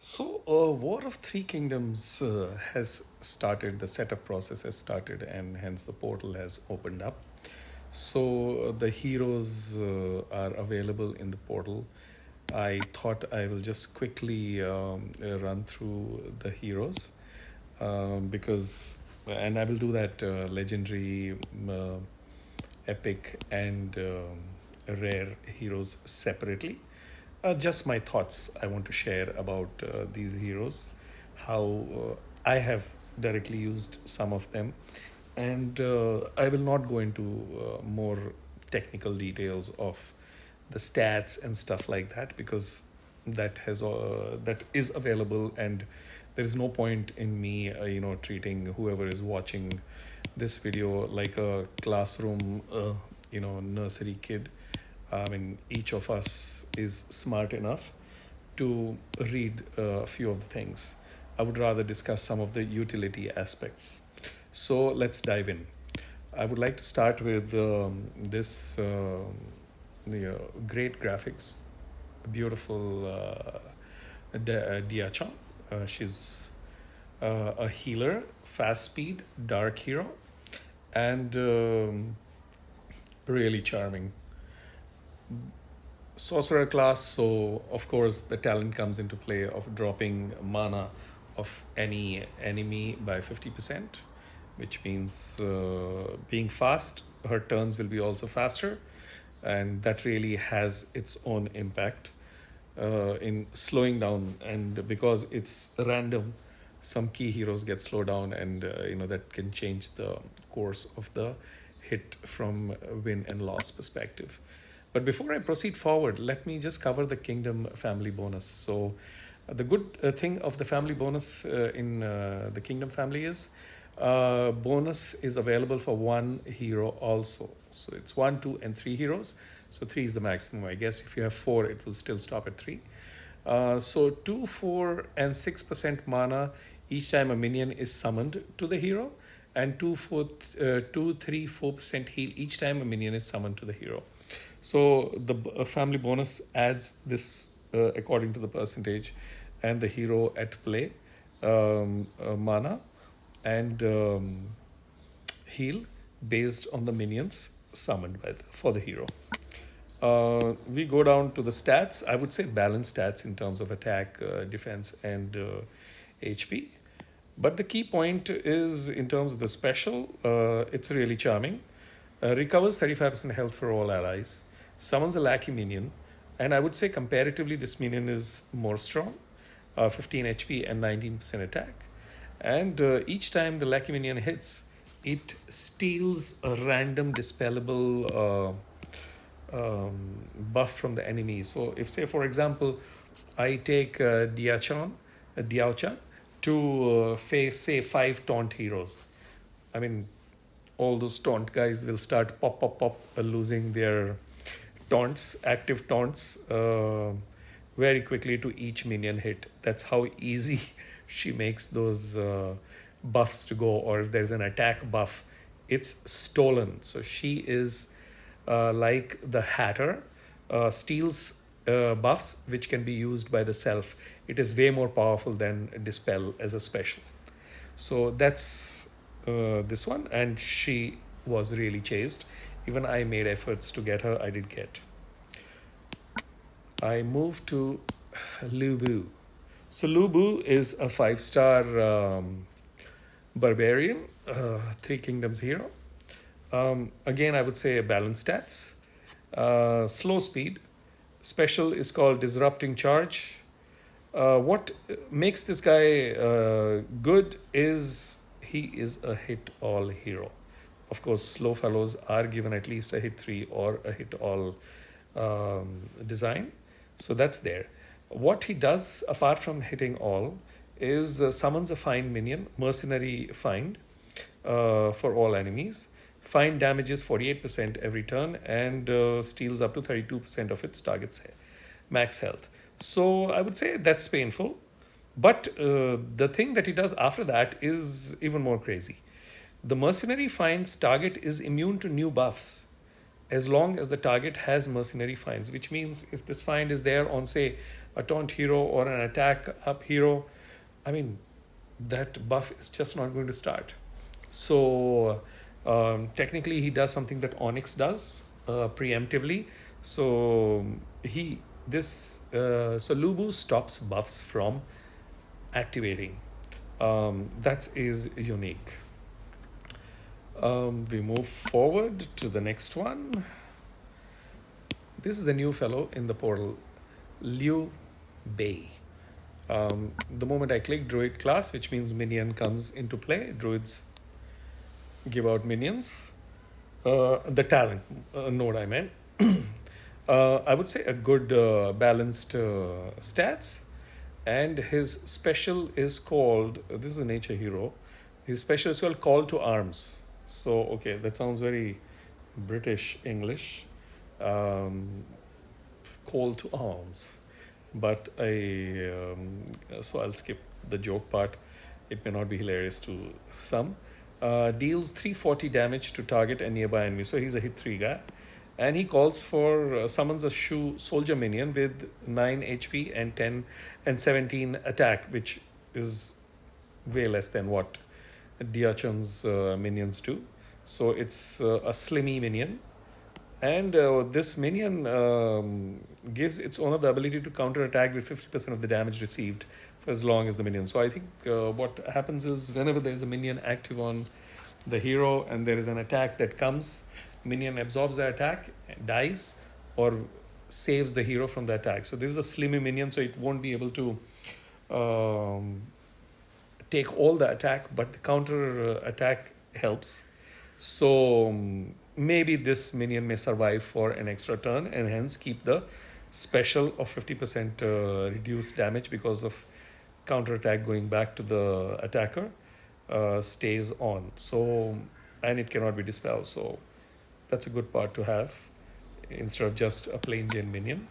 War of Three Kingdoms has started, the setup process has started, and hence the portal has opened up. The heroes are available in the portal. I thought I will just quickly run through the heroes and I will do that legendary, epic, and rare heroes separately. Just my thoughts I want to share about these heroes, how I have directly used some of them, and I will not go into more technical details of the stats and stuff like that because that is available, and there is no point in me treating whoever is watching this video like a classroom nursery kid. I mean, each of us is smart enough to read a few of the things. I would rather discuss some of the utility aspects. So let's dive in. I would like to start with this great graphics, beautiful Diacha. She's a healer, fast speed, dark hero, and really charming. Sorcerer class, so of course the talent comes into play of dropping mana of any enemy by 50%, which means being fast, her turns will be also faster, and that really has its own impact in slowing down. And because it's random, some key heroes get slowed down, and that can change the course of the hit from a win and loss perspective. But before I proceed forward, let me just cover the Kingdom family bonus. The good thing of the family bonus in the Kingdom family is bonus is available for one hero also. So it's one, two, and three heroes. So three is the maximum, I guess. If you have four, it will still stop at three. So 2, 4, and 6% mana each time a minion is summoned to the hero, and 2, 3, 4% heal each time a minion is summoned to the hero. So the family bonus adds this according to the percentage and the hero at play, mana, and heal based on the minions summoned for the hero. We go down to the stats. I would say balanced stats in terms of attack, defense, and HP. But the key point is in terms of the special, it's really charming. Recovers 35% health for all allies, summons a lackey minion, and I would say comparatively this minion is more strong, 15 HP and 19% attack. And each time the lackey minion hits, it steals a random dispellable buff from the enemy. So if, say, for example, I take Diacha to face, say, 5 taunt heroes. I mean, all those taunt guys will start pop, losing their taunts, active taunts, very quickly to each minion hit. That's how easy she makes those buffs to go. Or if there's an attack buff, it's stolen. So she is like the Hatter, steals buffs which can be used by the self. It is way more powerful than Dispel as a special. So that's this one, and she was really chased. Even I made efforts to get her, I did get. I moved to Lubu. So Lubu is a 5-star barbarian, Three Kingdoms hero. Again, I would say balanced stats. Slow speed. Special is called Disrupting Charge. What makes this guy good is he is a hit-all hero. Of course, slow fellows are given at least a hit 3 or a hit all design. So that's there. What he does, apart from hitting all, is summons a find minion, mercenary find, for all enemies. Find damages 48% every turn and steals up to 32% of its target's max health. So I would say that's painful. But the thing that he does after that is even more crazy. The mercenary finds target is immune to new buffs as long as the target has mercenary finds, which means if this find is there on, say, a taunt hero or an attack up hero, I mean, that buff is just not going to start. So technically, he does something that Onyx does preemptively. So so Lubu stops buffs from activating. That is unique. We move forward to the next one. This is the new fellow in the portal, Liu Bei. The moment I click Druid class, which means minion comes into play, Druids give out minions. The talent node I meant. I would say a good balanced stats. And his special is called, this is a nature hero, his special is called Call to Arms. So, okay, that sounds very British English. Call to arms. But so I'll skip the joke part. It may not be hilarious to some. Deals 340 damage to target and nearby enemy. So he's a hit 3 guy. And he calls for, summons a soldier minion with 9 HP and 10 and 17 attack, which is way less than what Diacha's minions do. So it's a slimmy minion. And this minion gives its owner the ability to counter attack with 50% of the damage received for as long as the minion. So I think what happens is whenever there is a minion active on the hero and there is an attack that comes, minion absorbs the attack, dies, or saves the hero from the attack. So this is a slimmy minion, so it won't be able to take all the attack, but the counter attack helps. So maybe this minion may survive for an extra turn and hence keep the special of 50% reduced damage because of counter attack going back to the attacker stays on. So, and it cannot be dispelled. So that's a good part to have instead of just a plain Jane minion.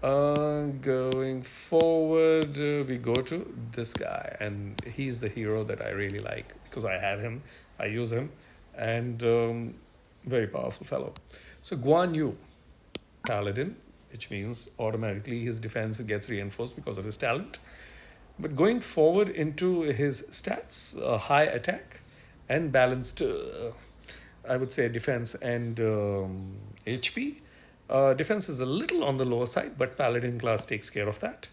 Going forward, we go to this guy, and he's the hero that I really like because I have him, I use him, and very powerful fellow. So Guan Yu, paladin, which means automatically his defense gets reinforced because of his talent. But going forward into his stats, high attack and balanced, I would say defense and HP. Defense is a little on the lower side, but paladin class takes care of that.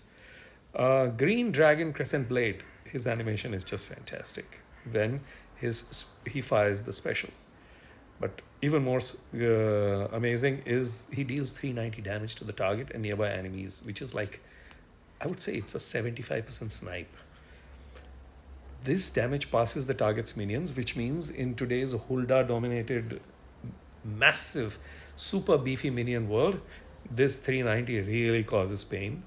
Green Dragon Crescent Blade, his animation is just fantastic when he fires the special. But even more amazing is he deals 390 damage to the target and nearby enemies, which is like, I would say it's a 75% snipe. This damage passes the target's minions, which means in today's Hulda dominated massive super beefy minion world, this 390 really causes pain.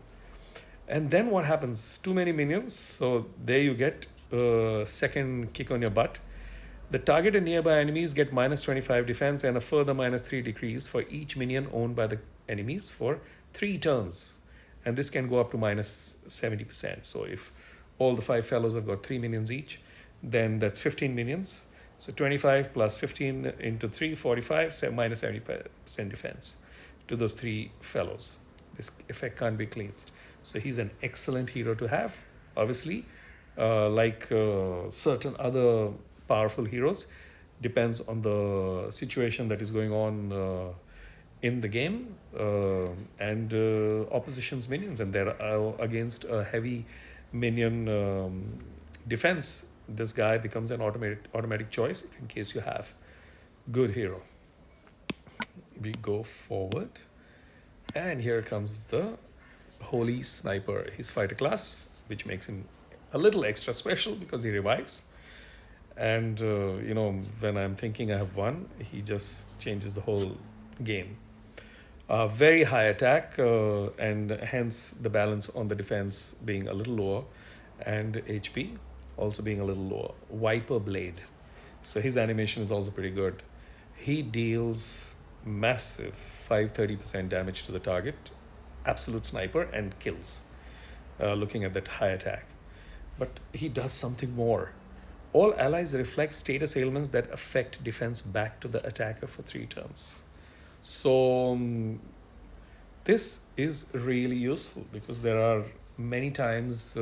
And then what happens? Too many minions, so there you get a second kick on your butt. The target and nearby enemies get minus 25 defense and a further minus 3 decrease for each minion owned by the enemies for 3 turns. And this can go up to minus 70%. So if all the 5 fellows have got 3 minions each, then that's 15 minions. So 25 plus 15 into 3, 45, minus 70% defense to those 3 fellows. This effect can't be cleansed. So he's an excellent hero to have. Obviously, like certain other powerful heroes, depends on the situation that is going on in the game and opposition's minions. And they're against a heavy minion defense. This guy becomes an automatic choice in case you have good hero. We go forward, and here comes the Holy Sniper. He's fighter class, which makes him a little extra special because he revives. And when I'm thinking I have won, he just changes the whole game. Very high attack, and hence the balance on the defense being a little lower, and HP also being a little lower. Viper Blade. So his animation is also pretty good. He deals massive 530% damage to the target, absolute sniper, and kills, looking at that high attack. But he does something more. All allies reflect status ailments that affect defense back to the attacker for 3 turns. So This is really useful because there are many times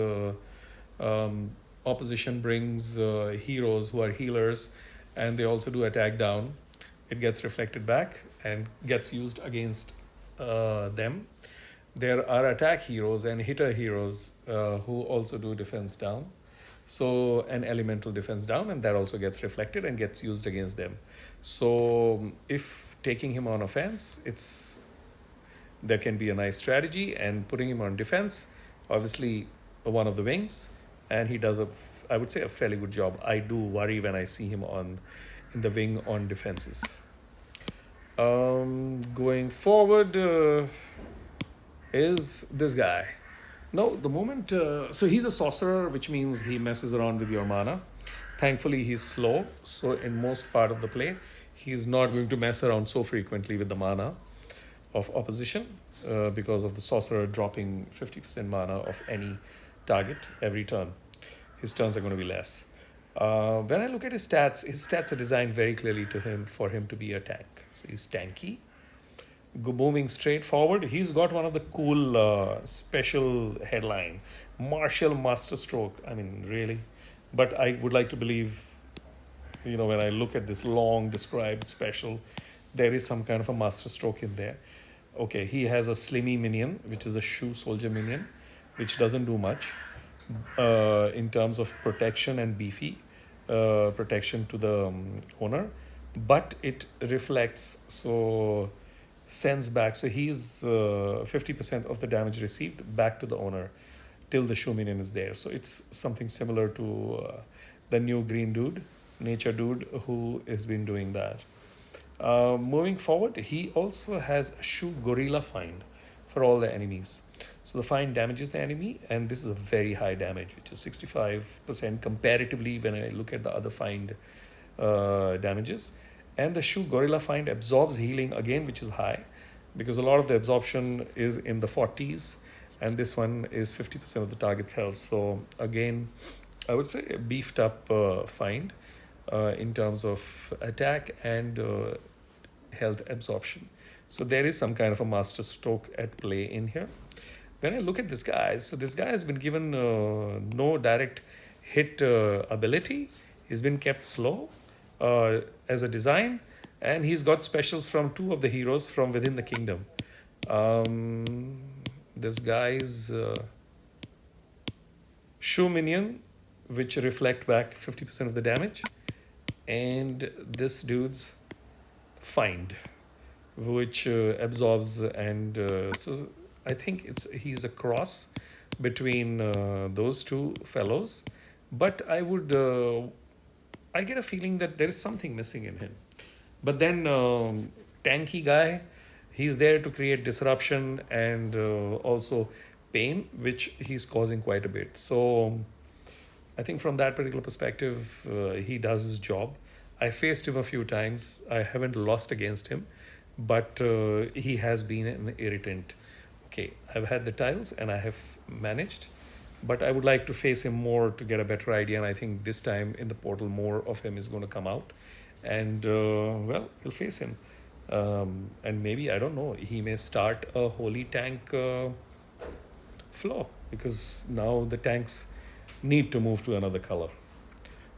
um, opposition brings heroes who are healers, and they also do attack down. It gets reflected back and gets used against them. There are attack heroes and hitter heroes who also do defense down. So an elemental defense down, and that also gets reflected and gets used against them. So if taking him on offense, it's that can be a nice strategy, and putting him on defense, obviously one of the wings, and he does I would say a fairly good job. I do worry when I see him on in the wing on defenses. Going forward is this guy. No, the moment so he's a sorcerer, which means he messes around with your mana. Thankfully, he's slow, so in most part of the play, he's not going to mess around so frequently with the mana of opposition because of the sorcerer dropping 50% mana of any target every turn. His turns are going to be less. When I look at his stats are designed very clearly to him for him to be a tank. So he's tanky. Moving straight forward, he's got one of the cool special headline, Martial Masterstroke. I mean, really, but I would like to believe, when I look at this long described special, there is some kind of a masterstroke in there. Okay, he has a Slimmy minion, which is a shoe soldier minion, which doesn't do much in terms of protection and beefy protection to the owner, but it reflects, so sends back. So he's 50% of the damage received back to the owner till the shoe minion is there. So it's something similar to the new green dude, nature dude, who has been doing that. Moving forward, he also has shoe gorilla find for all the enemies. So the find damages the enemy, and this is a very high damage, which is 65% comparatively when I look at the other find damages. And the shoe gorilla find absorbs healing again, which is high, because a lot of the absorption is in the 40s, and this one is 50% of the target's health. So again, I would say a beefed up find in terms of attack and health absorption. So there is some kind of a master stroke at play in here. When I look at this guy, so this guy has been given no direct hit ability. He's been kept slow as a design, and he's got specials from two of the heroes from within the kingdom. This guy's shoe minion, which reflect back 50% of the damage, and this dude's find, which absorbs, and so I think he's a cross between those two fellows, but I get a feeling that there is something missing in him. But then tanky guy, he's there to create disruption and also pain, which he's causing quite a bit. So I think from that particular perspective, he does his job. I faced him a few times. I haven't lost against him, but he has been an irritant. Okay, I've had the tiles and I have managed, but I would like to face him more to get a better idea. And I think this time in the portal, more of him is going to come out, and well, we'll face him. And maybe, I don't know, he may start a holy tank flow, because now the tanks need to move to another color.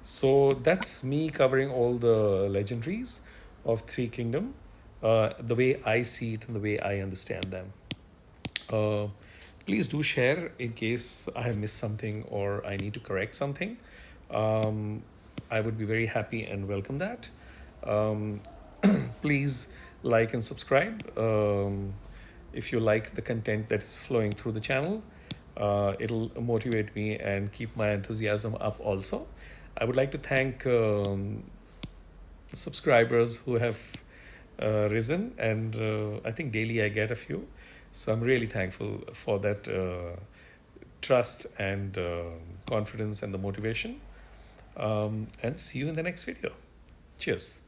So that's me covering all the legendaries of Three Kingdom, the way I see it and the way I understand them. Please do share in case I have missed something or I need to correct something. I would be very happy and welcome that. Please like and subscribe if you like the content that's flowing through the channel. It'll motivate me and keep my enthusiasm up also. I would like to thank subscribers who have risen, and I think daily I get a few. So I'm really thankful for that trust and confidence and the motivation. And see you in the next video. Cheers.